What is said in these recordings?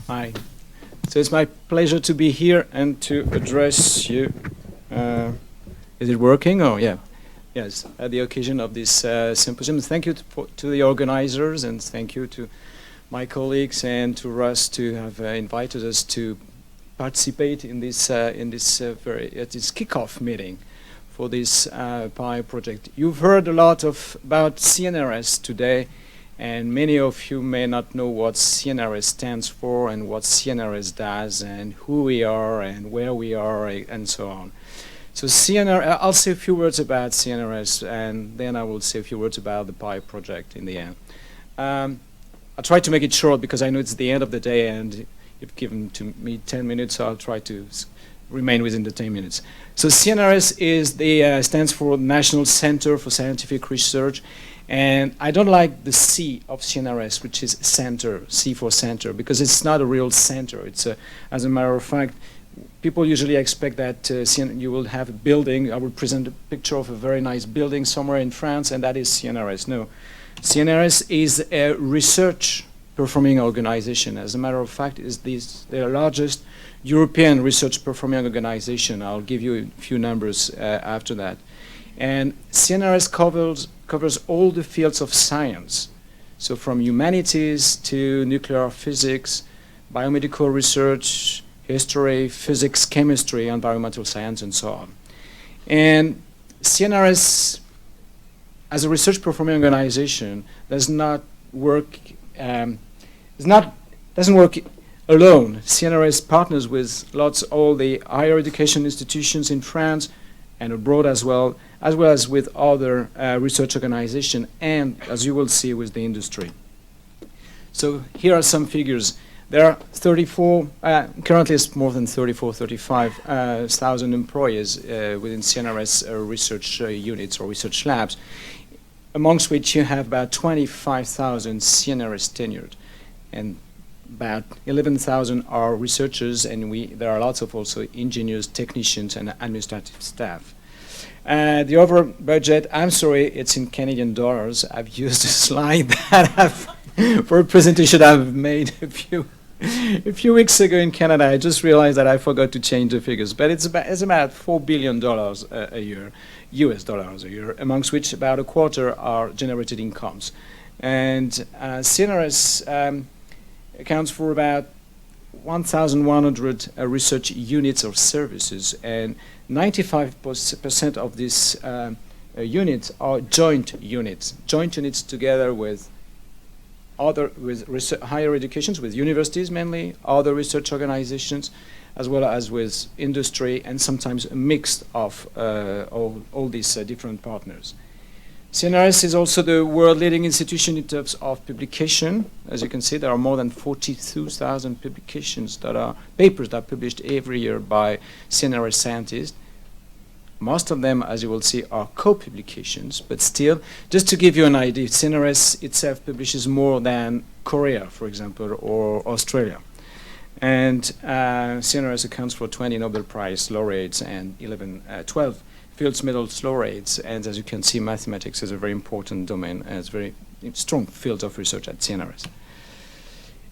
Hi. So it's my pleasure to be here and to address you. Is it working? Oh, yeah. Yes, at the occasion of this symposium. Thank you to the organizers, and thank you to my colleagues and to Russ to have invited us to participate in this this kickoff meeting for this PI project. You've heard a lot about CNRS today, and many of you may not know what CNRS stands for and what CNRS does and who we are and where we are and so on. So I'll say a few words about CNRS, and then I will say a few words about the PI project in the end. I'll try to make it short because I know it's the end of the day and you've given to me 10 minutes, so I'll try to remain within the 10 minutes. So CNRS is stands for National Center for Scientific Research, and I don't like the C of CNRS, which is center, C for center, because it's not a real center. It's as a matter of fact, people usually expect that you will have a building. I will present a picture of a very nice building somewhere in France, and that is CNRS. No, CNRS is a research performing organization. As a matter of fact, is the largest European research performing organization. I'll give you a few numbers after that. And CNRS covers all the fields of science. So from humanities to nuclear physics, biomedical research, history, physics, chemistry, environmental science, and so on. And CNRS, as a research performing organization, doesn't work alone. CNRS partners with all the higher education institutions in France and abroad as well as with other research organizations, and as you will see, with the industry. So here are some figures. There are currently it's more than 35,000 employees within CNRS research units or research labs, amongst which you have about 25,000 CNRS tenured, and about 11,000 are researchers, and there are lots of also engineers, technicians, and administrative staff. The overall budget, I'm sorry, it's in Canadian dollars. I've used a slide that for a presentation I've made a few weeks ago in Canada. I just realized that I forgot to change the figures, but it's about $4 billion a year, US dollars a year, amongst which about a quarter are generated incomes. And CNRS accounts for about 1,100 research units or services, and 95% of these units are joint units together with higher educations, with universities mainly, other research organizations, as well as with industry, and sometimes a mix of all these different partners. CNRS is also the world leading institution in terms of publication. As you can see, there are more than 42,000 publications papers that are published every year by CNRS scientists. Most of them, as you will see, are co-publications, but still, just to give you an idea, CNRS itself publishes more than Korea, for example, or Australia. And CNRS accounts for 20 Nobel Prize laureates and 12 Fields Medals laureates, and as you can see, mathematics is a very important domain, and it's a very strong field of research at CNRS.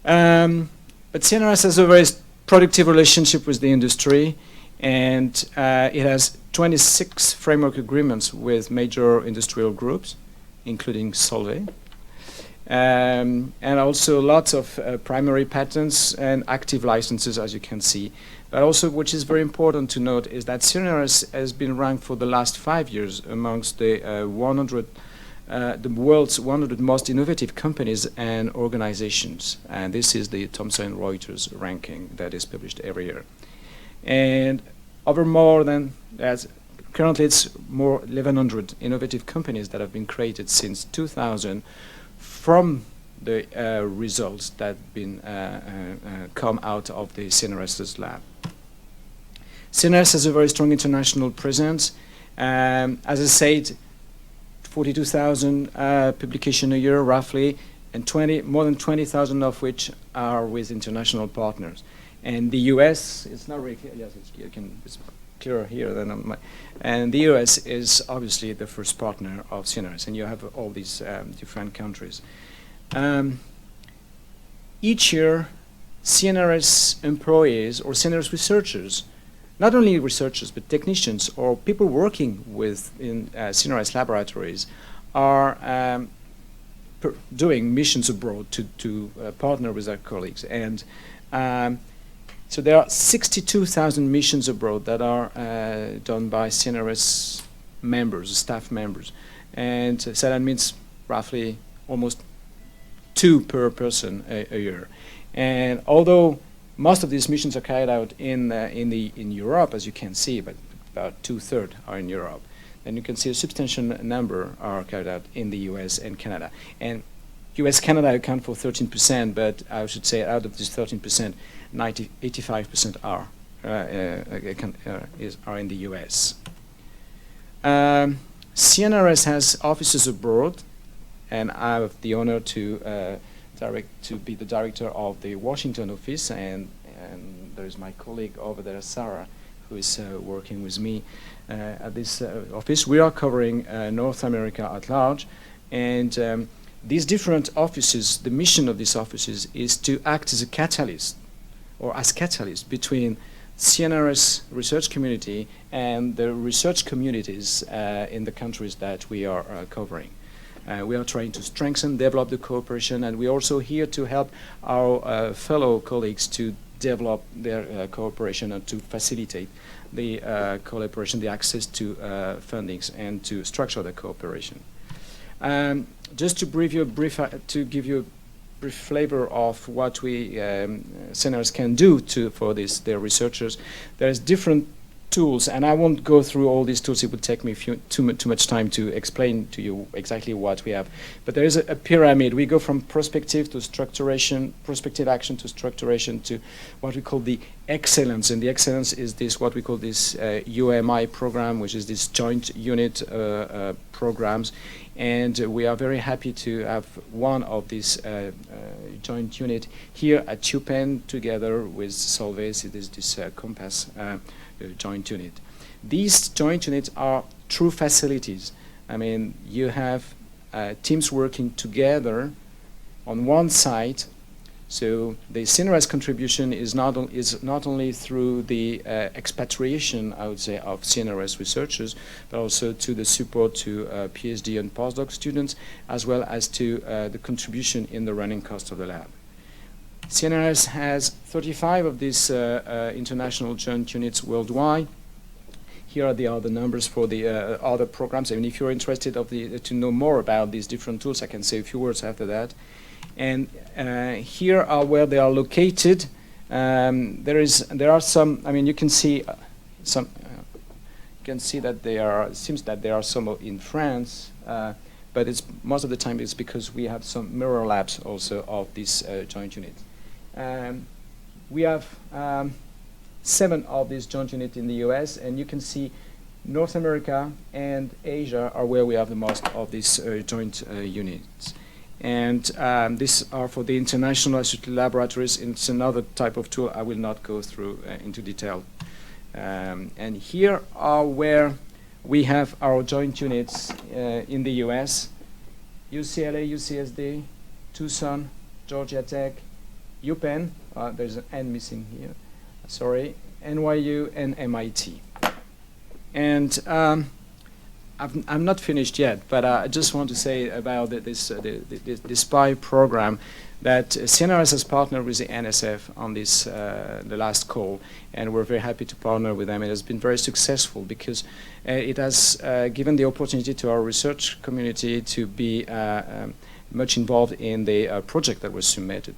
But CNRS has a very productive relationship with the industry, and it has 26 framework agreements with major industrial groups, including Solvay, and also lots of primary patents and active licenses, as you can see. But also, which is very important to note, is that CNRS has been ranked for the last 5 years amongst the world's 100 most innovative companies and organizations. And this is the Thomson Reuters ranking that is published every year. And currently it's more 1,100 innovative companies that have been created since 2000 from the results that have been come out of the CNRS's lab. CNRS has a very strong international presence. As I said, 42,000 publications a year, roughly, and more than 20,000 of which are with international partners. And the US, it's not really clear, yes, it's clearer here than on my, and the US is obviously the first partner of CNRS, and you have all these different countries. Each year, CNRS employees or CNRS researchers, not only researchers but technicians or people working in CNRS laboratories, are doing missions abroad to partner with our colleagues. And so there are 62,000 missions abroad that are done by CNRS members, staff members. And so that means roughly almost 2 per person a year. And although most of these missions are carried out in Europe, as you can see, but about 2/3 are in Europe. And you can see a substantial number are carried out in the US and Canada. And US, Canada account for 13%, but I should say out of this 13%, 85% are in the US. CNRS has offices abroad, and I have the honor to be the director of the Washington office, and there is my colleague over there, Sarah, who is working with me at this office. We are covering North America at large, and these different offices, the mission of these offices is to act as a catalyst, or as catalyst between CNRS research community and the research communities in the countries that we are covering. We are trying to strengthen, develop the cooperation, and we're also here to help our fellow colleagues to develop their cooperation and to facilitate the collaboration, the access to fundings, and to structure the cooperation. Just to give you a brief flavor of what we CNRS can do for their researchers, there's different tools, and I won't go through all these tools. It would take me too much time to explain to you exactly what we have. But there is a pyramid. We go from prospective to structuration, prospective action to structuration, to what we call the excellence. And the excellence is this, what we call this UMI program, which is this joint unit programs. And we are very happy to have one of these joint unit here at UPenn together with Solvay. It is this Compass joint unit. These joint units are true facilities. I mean, you have teams working together on one site. So the CNRS contribution is not only through the expatriation, I would say, of CNRS researchers, but also to the support to PhD and postdoc students, as well as to the contribution in the running cost of the lab. CNRS has 35 of these international joint units worldwide. Here are the other numbers for the other programs. I mean, if you're interested to know more about these different tools, I can say a few words after that. And here are where they are located. There are some. I mean, you can see some. You can see that they are. It seems that there are some in France, but it's most of the time it's because we have some mirror labs also of this joint unit. We have 7 of these joint units in the US, and you can see North America and Asia are where we have the most of these joint units. And these are for the international associated laboratories. It's another type of tool I will not go through into detail. And here are where we have our joint units in the US: UCLA, UCSD, Tucson, Georgia Tech, UPenn, there's an N missing here, sorry, NYU, and MIT. And I'm not finished yet, but I just want to say about this SPY program that CNRS has partnered with the NSF on this, the last call, and we're very happy to partner with them. It has been very successful because it has given the opportunity to our research community to be much involved in the project that was submitted.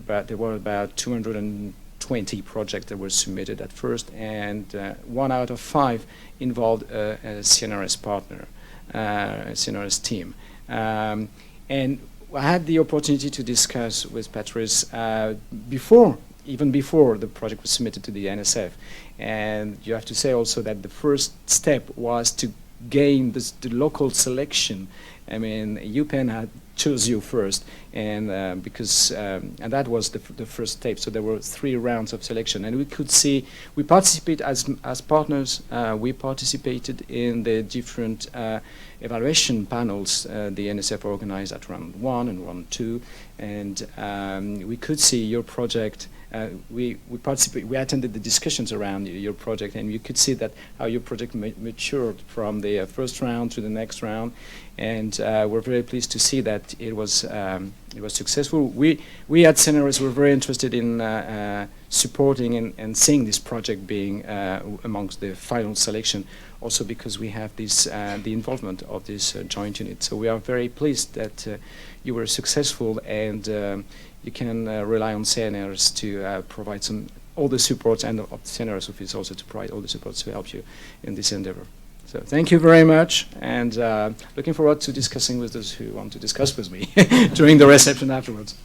There were about 220 projects that were submitted at first, and 1 out of 5 involved a CNRS partner, a CNRS team. And I had the opportunity to discuss with Patrice even before the project was submitted to the NSF. And you have to say also that the first step was to gain the local selection. I mean, UPenn had chose you first, and because and that was the first step. So there were 3 rounds of selection, and we could see we participate as partners. We participated in the different evaluation panels the NSF organized at round 1 and round 2, and we could see your project. We attended the discussions around your project, and you could see that how your project matured from the first round to the next round, and we're very pleased to see that it was successful. We at CNRS were very interested in supporting and seeing this project being amongst the final selection, also because we have this the involvement of this joint unit. So we are very pleased that you were successful, and you can rely on CNRS to provide all the support, and of the CNRS office also to provide all the support to help you in this endeavor. So thank you very much, and looking forward to discussing with those who want to discuss with me during the reception afterwards.